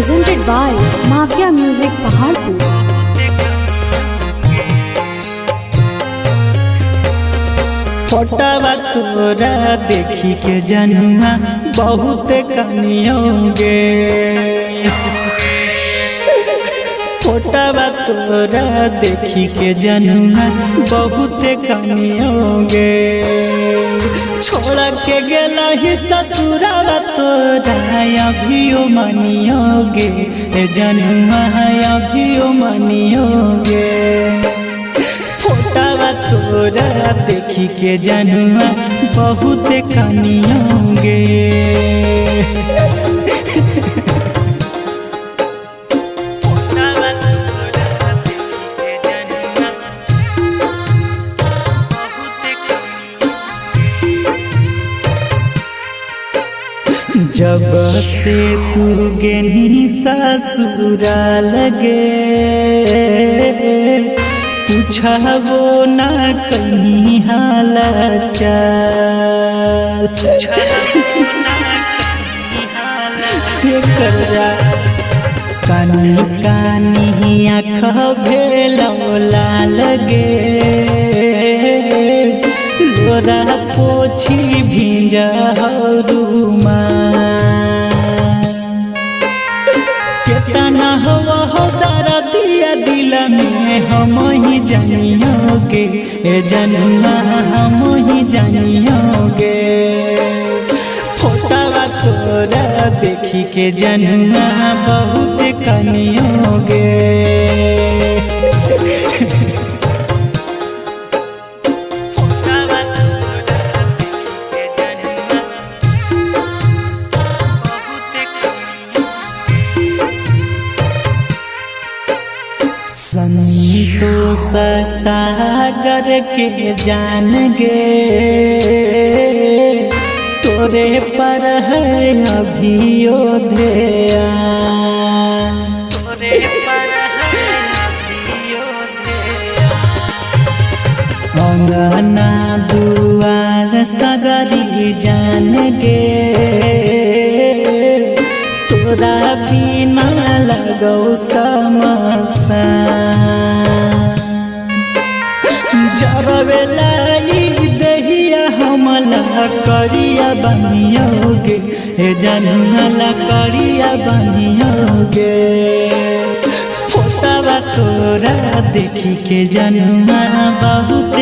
presented by Mafia Music Paharpur. फोटवा तोरा देखी के जनुआ बहुत कनियोगे। फोटवा तोरा देखी के जनुआ बहुत कनियोगे। छोड़ के गेला ही ससुरावा तोरा अभियो मनियोगे। जनुआ अभियो मनियोगे। फोटवा तोरा देखी के जनुआ बहुत कनियोगे। जब से तू गेनी ससुराल गे, पूछबो ना कहीं हाल चाल। कानी कानी आँख भेलो लाल गे, लोरा पोछी भिंजा रुमा। केतना हवा हो दर्दिया दिल में हम ही जानियोगे। जनुआ हम ही जानियोगे। फोटवा तोरा देखी के जनुआ बहुत कनियोगे। संतोष सागर के जान गे, तोरे पर है अभियो ध्यान। तोरे पर है अभियो ध्यान। अंगना दुआर सगरी जान गे, तोरा बिना लगो समसा। जरवेला दहिया हमला करिया बनियोगे। जनुआ करिया बनियोगे। फोटवा तोरा देखी के जनुआ बहुत